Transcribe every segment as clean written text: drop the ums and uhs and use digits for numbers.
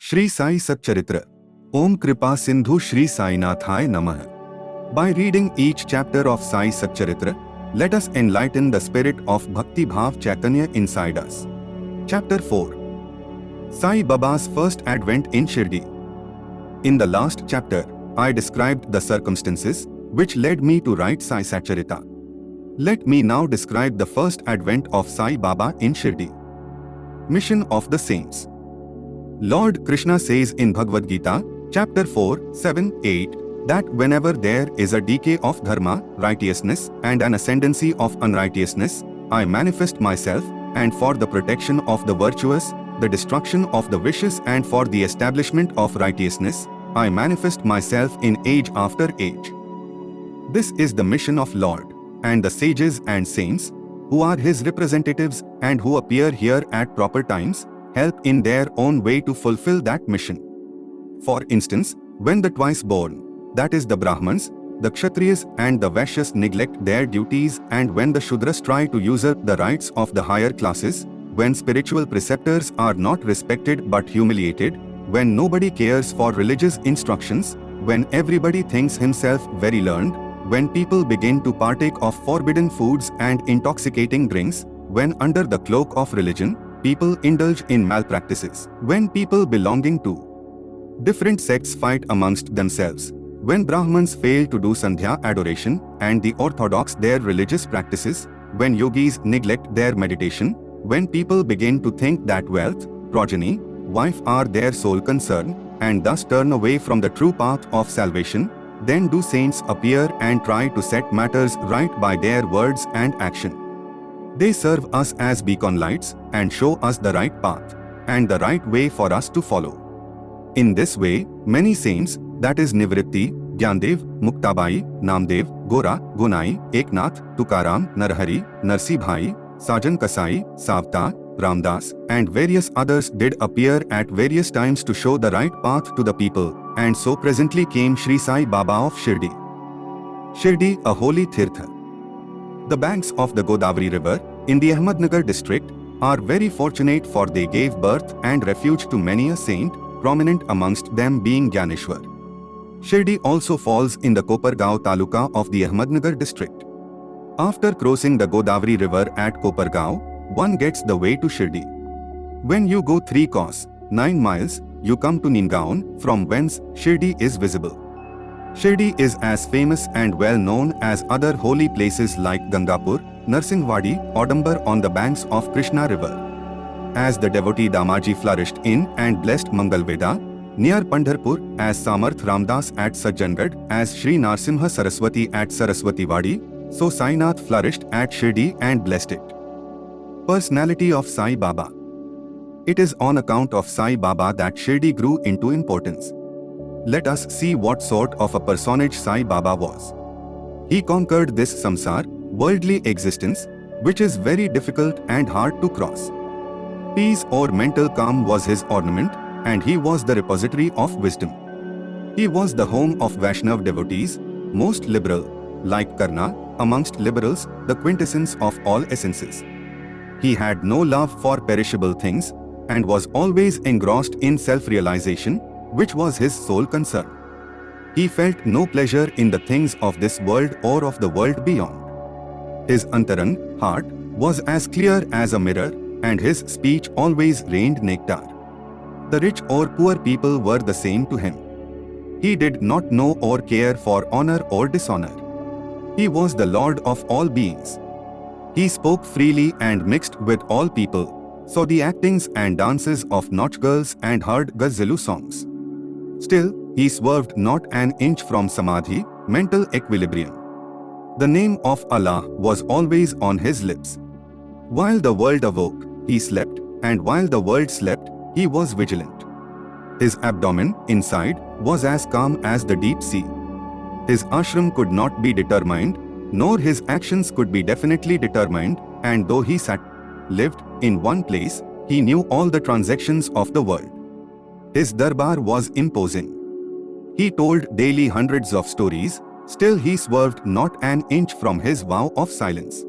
Shri Sai Satcharitra. Om Kripa Sindhu Shri Sai Nathaya Namah. By reading each chapter of Sai Satcharitra, let us enlighten the spirit of Bhakti Bhav Chaitanya inside us. Chapter 4. Sai Baba's first advent in Shirdi. In the last chapter, I described the circumstances which led me to write Sai Satcharitra. Let me now describe the first advent of Sai Baba in Shirdi. Mission of the Saints. Lord Krishna says in Bhagavad Gita, chapter 4, 7, 8, that whenever there is a decay of dharma, righteousness, and an ascendancy of unrighteousness, I manifest myself, and for the protection of the virtuous, the destruction of the vicious, and for the establishment of righteousness, I manifest myself in age after age. This is the mission of Lord, and the sages and saints, who are His representatives and who appear here at proper times, help in their own way to fulfill that mission. For instance, when the twice born, that is the Brahmins, the Kshatriyas and the Vaishyas neglect their duties, and when the Shudras try to usurp the rights of the higher classes, when spiritual preceptors are not respected but humiliated, when nobody cares for religious instructions, when everybody thinks himself very learned, when people begin to partake of forbidden foods and intoxicating drinks, when under the cloak of religion, people indulge in malpractices, when people belonging to different sects fight amongst themselves, when Brahmins fail to do Sandhya adoration and the Orthodox their religious practices, when yogis neglect their meditation, when people begin to think that wealth, progeny, wife are their sole concern, and thus turn away from the true path of salvation, then do saints appear and try to set matters right by their words and action. They serve us as beacon lights and show us the right path and the right way for us to follow. In this way, many saints, that is Nivritti, Gyandev, Muktabai, Namdev, Gora, Gunai, Eknath, Tukaram, Narhari, Narsibhai, Sajan Kasai, Savta, Ramdas, and various others did appear at various times to show the right path to the people, and so presently came Shri Sai Baba of Shirdi. Shirdi, a holy tirtha. The banks of the Godavari river, in the Ahmednagar district, are very fortunate, for they gave birth and refuge to many a saint, prominent amongst them being Gyaneshwar. Shirdi also falls in the Kopargaon Taluka of the Ahmednagar district. After crossing the Godavari river at Kopargaon, one gets the way to Shirdi. When you go 3 cos, 9 miles, you come to Ningaon, from whence Shirdi is visible. Shirdi is as famous and well known as other holy places like Gangapur, Narsingwadi, Audambar on the banks of Krishna river. As the devotee Damaji flourished in and blessed Mangalveda, near Pandharpur, as Samarth Ramdas at Sajjangad, as Shri Narsimha Saraswati at Saraswatiwadi, so Sainath flourished at Shirdi and blessed it. Personality of Sai Baba. It is on account of Sai Baba that Shirdi grew into importance. Let us see what sort of a personage Sai Baba was. He conquered this samsar, worldly existence, which is very difficult and hard to cross. Peace or mental calm was his ornament, and he was the repository of wisdom. He was the home of Vaishnav devotees, most liberal, like Karna, amongst liberals, the quintessence of all essences. He had no love for perishable things, and was always engrossed in self-realization, which was his sole concern. He felt no pleasure in the things of this world or of the world beyond. His antarang, heart, was as clear as a mirror, and his speech always rained nectar. The rich or poor people were the same to him. He did not know or care for honor or dishonor. He was the Lord of all beings. He spoke freely and mixed with all people, saw the actings and dances of nautch girls and heard ghazelu songs. Still, he swerved not an inch from samadhi, mental equilibrium. The name of Allah was always on his lips. While the world awoke, he slept, and while the world slept, he was vigilant. His abdomen, inside, was as calm as the deep sea. His ashram could not be determined, nor his actions could be definitely determined, and though he lived in one place, he knew all the transactions of the world. His darbar was imposing. He told daily hundreds of stories, still he swerved not an inch from his vow of silence.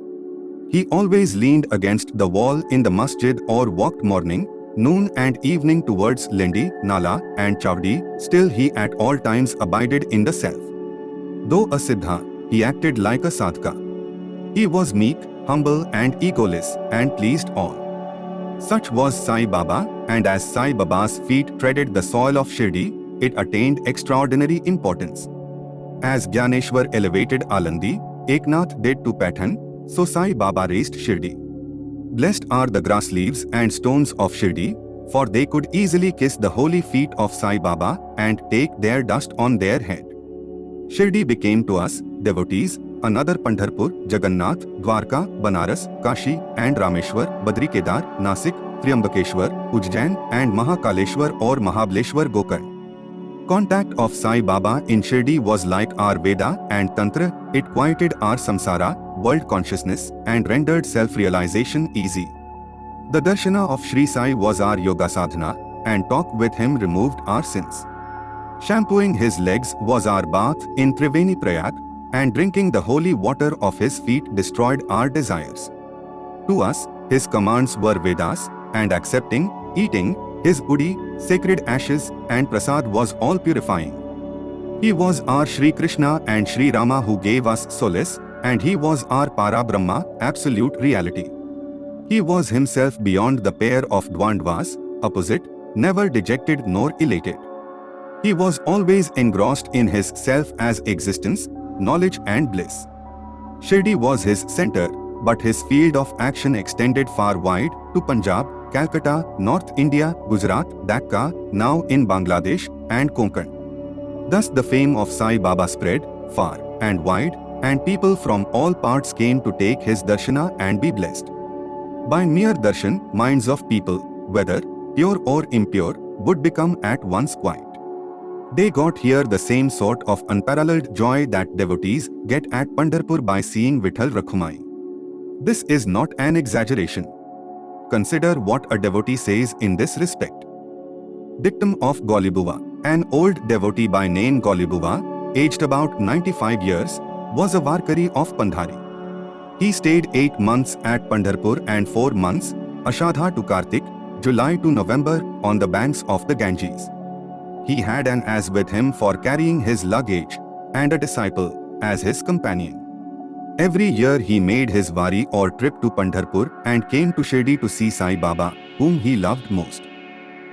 He always leaned against the wall in the masjid or walked morning, noon and evening towards Lindi, Nala, and Chavdi, still he at all times abided in the self. Though a Siddha, he acted like a Sadhaka. He was meek, humble and egoless, and pleased all. Such was Sai Baba, and as Sai Baba's feet treaded the soil of Shirdi, it attained extraordinary importance. As Gyaneshwar elevated Alandi, Eknath did to Pathan, so Sai Baba raised Shirdi. Blessed are the grass leaves and stones of Shirdi, for they could easily kiss the holy feet of Sai Baba and take their dust on their head. Shirdi became to us, devotees, another Pandharpur, Jagannath, Dwarka, Banaras, Kashi and Rameshwar, Badri Kedar, Nasik, Triambakeshwar, Ujjain and Mahakaleshwar or Mahabaleshwar Gokarn. Contact of Sai Baba in Shirdi was like our Veda and Tantra, it quieted our samsara, world consciousness and rendered self-realization easy. The darshana of Shri Sai was our yoga sadhana, and talk with him removed our sins. Shampooing his legs was our bath in Triveni Prayag, and drinking the holy water of his feet destroyed our desires. To us, his commands were Vedas, and accepting, eating, his udi, sacred ashes, and prasad was all purifying. He was our Shri Krishna and Shri Rama who gave us solace, and he was our Para Brahma, absolute reality. He was himself beyond the pair of dvandvas, opposite, never dejected nor elated. He was always engrossed in his self as existence, knowledge and bliss. Shirdi was his center, but his field of action extended far wide to Punjab, Calcutta, North India, Gujarat, Dhaka, now in Bangladesh, and Konkan. Thus the fame of Sai Baba spread far and wide, and people from all parts came to take his darshana and be blessed. By mere darshan, minds of people, whether pure or impure, would become at once quiet. They got here the same sort of unparalleled joy that devotees get at Pandharpur by seeing Vitthal Rakhumai. This is not an exaggeration. Consider what a devotee says in this respect. Dictum of Golibuva. An old devotee by name Golibuva, aged about 95 years, was a Varkari of Pandhari. He stayed 8 months at Pandharpur and 4 months, Ashadha to Kartik, July to November, on the banks of the Ganges. He had an ass with him for carrying his luggage, and a disciple as his companion. Every year he made his wari or trip to Pandharpur and came to Shirdi to see Sai Baba, whom he loved most.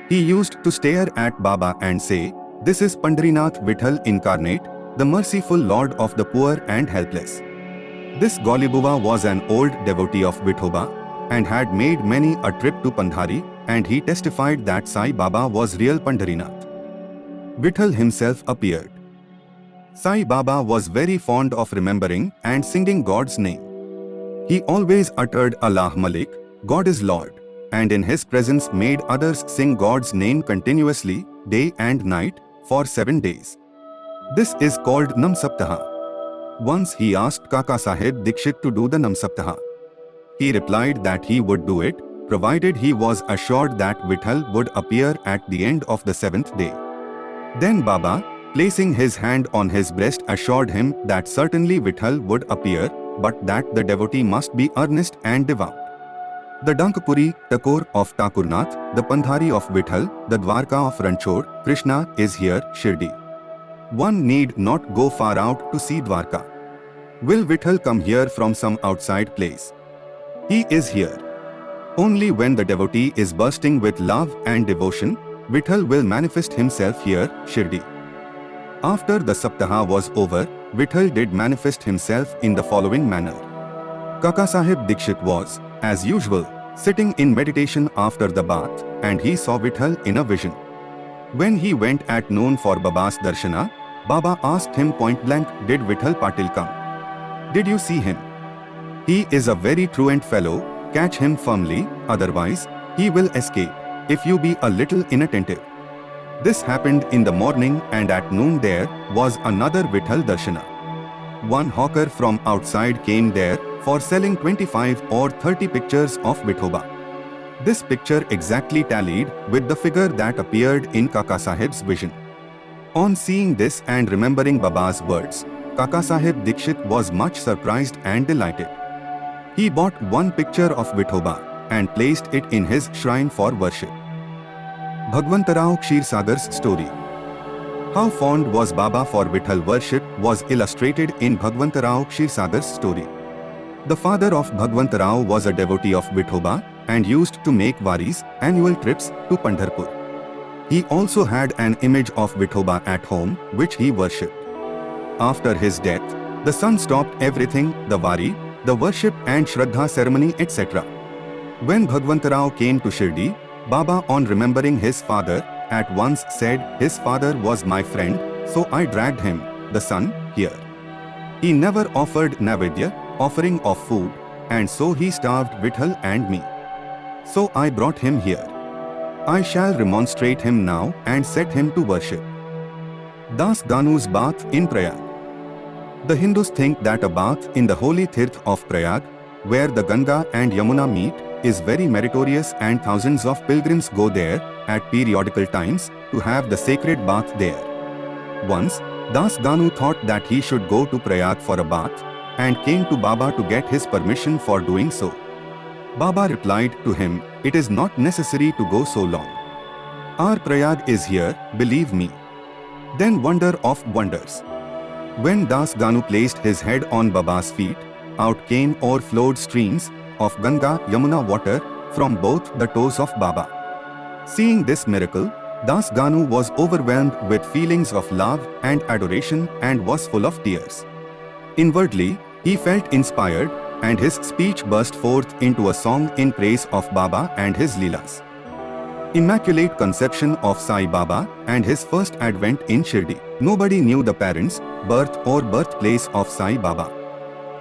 He used to stare at Baba and say, "This is Pandharinath Vitthal incarnate, the merciful Lord of the poor and helpless." This Golibuva was an old devotee of Vithoba and had made many a trip to Pandhari, and he testified that Sai Baba was real Pandharinath. Vitthal himself appeared. Sai Baba was very fond of remembering and singing God's name. He always uttered Allah Malik, God is Lord, and in his presence made others sing God's name continuously, day and night, for 7 days. This is called Namsaptaha. Once he asked Kaka Sahib Dikshit to do the Namsaptaha. He replied that he would do it, provided he was assured that Vitthal would appear at the end of the 7th day. Then Baba, placing his hand on his breast, assured him that certainly Vitthal would appear, but that the devotee must be earnest and devout. The Dankapuri, Takor of Takurnath, the Pandhari of Vitthal, the Dwarka of Ranchod, Krishna is here, Shirdi. One need not go far out to see Dwarka. Will Vitthal come here from some outside place? He is here. Only when the devotee is bursting with love and devotion, Vitthal will manifest himself here, Shirdi. After the Saptaha was over, Vitthal did manifest himself in the following manner. Kaka Sahib Dikshit was, as usual, sitting in meditation after the bath, and he saw Vitthal in a vision. When he went at noon for Baba's darshana, Baba asked him point blank, "Did Vitthal Patil come? Did you see him? He is a very truant fellow, catch him firmly, otherwise he will escape, if you be a little inattentive." This happened in the morning, and at noon there was another Vitthal darshana. One hawker from outside came there for selling 25 or 30 pictures of Vithoba. This picture exactly tallied with the figure that appeared in Kaka Sahib's vision. On seeing this and remembering Baba's words, Kaka Sahib Dikshit was much surprised and delighted. He bought one picture of Vithoba and placed it in his shrine for worship. Bhagwantarao Kshirsagar's story. How fond was Baba for Vitthal worship was illustrated in Bhagwantarao Kshirsagar's story. The father of Bhagwantarao was a devotee of Vithoba and used to make waris, annual trips, to Pandharpur. He also had an image of Vithoba at home, which he worshipped. After his death, the son stopped everything, the wari, the worship and Shraddha ceremony, etc. When Bhagwantarao came to Shirdi, Baba, on remembering his father, at once said his father was my friend, so I dragged him, the son, here. He never offered Navedya, offering of food, and so he starved Vitthal and me. So I brought him here. I shall remonstrate him now and set him to worship. Das Ganu's bath in Prayag. The Hindus think that a bath in the holy Tirth of Prayag, where the Ganga and Yamuna meet, is very meritorious and thousands of pilgrims go there at periodical times to have the sacred bath there. Once, Das Ganu thought that he should go to Prayag for a bath and came to Baba to get his permission for doing so. Baba replied to him, "It is not necessary to go so long. Our Prayag is here, believe me." Then wonder of wonders. When Das Ganu placed his head on Baba's feet, out came overflowed streams of Ganga Yamuna water from both the toes of Baba. Seeing this miracle, Das Ganu was overwhelmed with feelings of love and adoration and was full of tears. Inwardly, he felt inspired and his speech burst forth into a song in praise of Baba and his Leelas. Immaculate Conception of Sai Baba and his first advent in Shirdi. Nobody knew the parents, birth or birthplace of Sai Baba.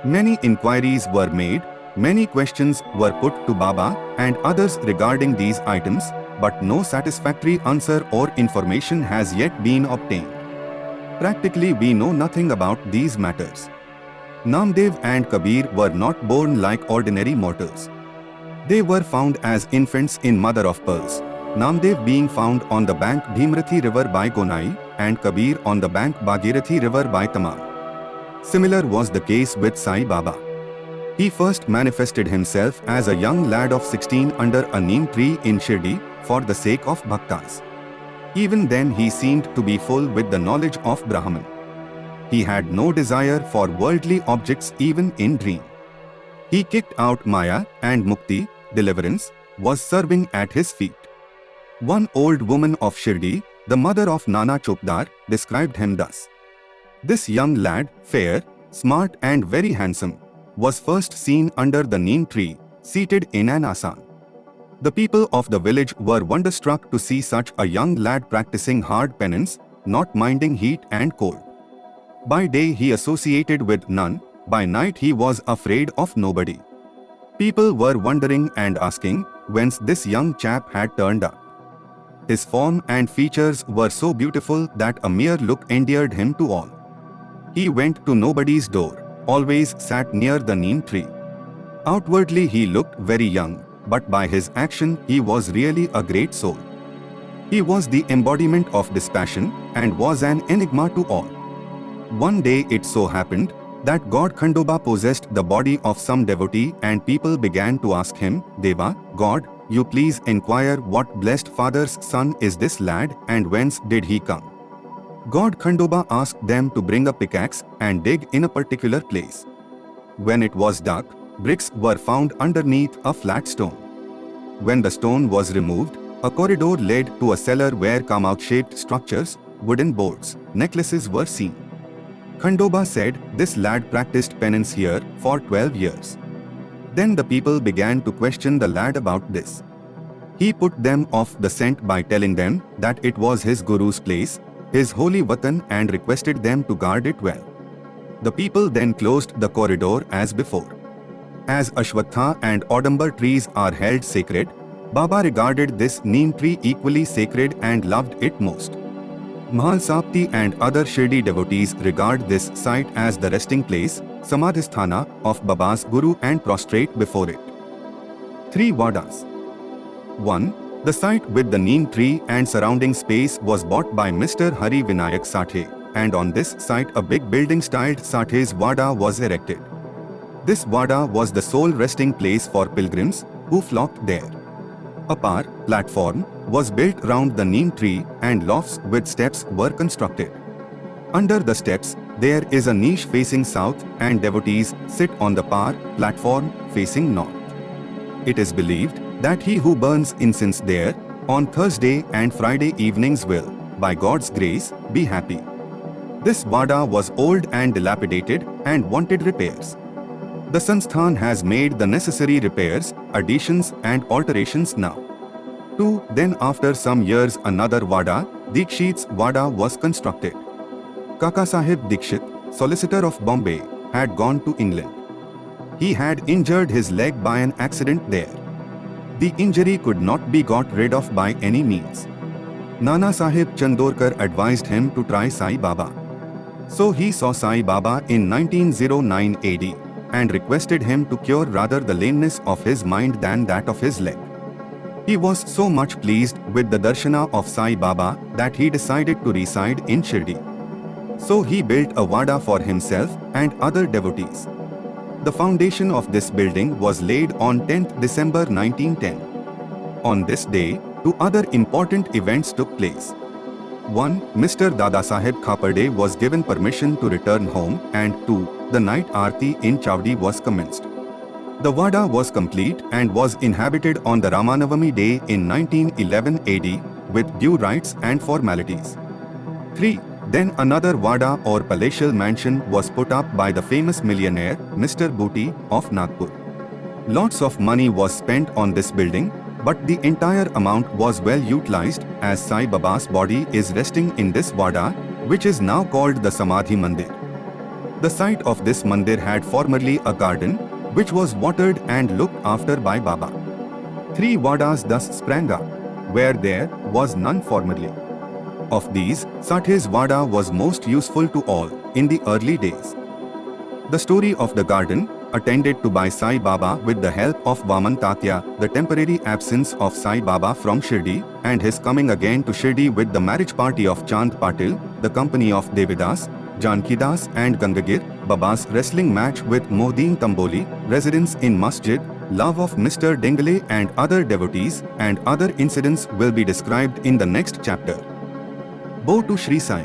Many inquiries were made, many questions were put to Baba and others regarding these items, but no satisfactory answer or information has yet been obtained. Practically we know nothing about these matters. Namdev and Kabir were not born like ordinary mortals. They were found as infants in mother of pearls, Namdev being found on the bank Bhimrathi river by Gonai and Kabir on the bank Bhagirathi river by Tamam. Similar was the case with Sai Baba. He first manifested himself as a young lad of 16 under a neem tree in Shirdi for the sake of bhaktas. Even then he seemed to be full with the knowledge of Brahman. He had no desire for worldly objects even in dream. He kicked out Maya and Mukti, deliverance, was serving at his feet. One old woman of Shirdi, the mother of Nana Chopdar, described him thus. This young lad, fair, smart and very handsome, was first seen under the neem tree, seated in an asan. The people of the village were wonderstruck to see such a young lad practicing hard penance, not minding heat and cold. By day he associated with none, by night he was afraid of nobody. People were wondering and asking whence this young chap had turned up. His form and features were so beautiful that a mere look endeared him to all. He went to nobody's door, always sat near the neem tree. Outwardly he looked very young, but by his action he was really a great soul. He was the embodiment of dispassion and was an enigma to all. One day it so happened that God Khandoba possessed the body of some devotee and people began to ask him, Deva, God, you please inquire what blessed father's son is this lad and whence did he come. God Khandoba asked them to bring a pickaxe and dig in a particular place. When it was dug, bricks were found underneath a flat stone. When the stone was removed, a corridor led to a cellar where Kamauch-shaped structures, wooden boards, necklaces were seen. Khandoba said this lad practiced penance here for 12 years. Then the people began to question the lad about this. He put them off the scent by telling them that it was his guru's place, his holy watan, and requested them to guard it well. The people then closed the corridor as before. As Ashwatha and Audambar trees are held sacred, Baba regarded this neem tree equally sacred and loved it most. Mahalsapti and other Shirdi devotees regard this site as the resting place, Samadhisthana, of Baba's Guru and prostrate before it. 3 Vadas. 1. The site with the neem tree and surrounding space was bought by Mr. Hari Vinayak Sathe, and on this site a big building styled Sathe's Vada was erected. This Vada was the sole resting place for pilgrims who flocked there. A platform, was built round the neem tree and lofts with steps were constructed. Under the steps, there is a niche facing south and devotees sit on the platform facing north. It is believed that he who burns incense there on Thursday and Friday evenings will, by God's grace, be happy. This Vada was old and dilapidated and wanted repairs. The Sansthan has made the necessary repairs, additions and alterations now. Then after some years another Vada, Dikshit's Vada was constructed. Kaka Sahib Dikshit, solicitor of Bombay, had gone to England. He had injured his leg by an accident there. The injury could not be got rid of by any means. Nana Sahib Chandorkar advised him to try Sai Baba. So he saw Sai Baba in 1909 AD and requested him to cure rather the lameness of his mind than that of his leg. He was so much pleased with the darshana of Sai Baba that he decided to reside in Shirdi. So he built a Vada for himself and other devotees. The foundation of this building was laid on 10th December 1910. On this day, two other important events took place. 1. Mr. Dada Saheb Khapade was given permission to return home, and 2. The night Aarti in Chavdi was commenced. The Vada was complete and was inhabited on the Ramanavami day in 1911 AD with due rites and formalities. 3. Then another Vada or palatial mansion was put up by the famous millionaire Mr. Booty of Nagpur. Lots of money was spent on this building, but the entire amount was well utilized as Sai Baba's body is resting in this Vada, which is now called the Samadhi Mandir. The site of this mandir had formerly a garden, which was watered and looked after by Baba. 3 Vadas thus sprang up, where there was none formerly. Of these, Sathe's Vada was most useful to all in the early days. The story of the garden, attended to by Sai Baba with the help of Vaman Tatya, the temporary absence of Sai Baba from Shirdi, and his coming again to Shirdi with the marriage party of Chand Patil, the company of Devidas, Jankidas and Gangagir, Baba's wrestling match with Mohdeen Tamboli, residence in Masjid, love of Mr. Dengale and other devotees, and other incidents will be described in the next chapter. Bow to Shri Sai.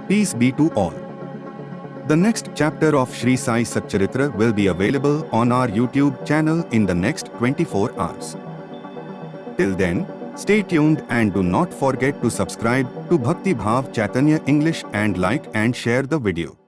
Peace be to all. The next chapter of Shri Sai Satcharitra will be available on our YouTube channel in the next 24 hours. Till then, stay tuned and do not forget to subscribe to Bhakti Bhav Chaitanya English and like and share the video.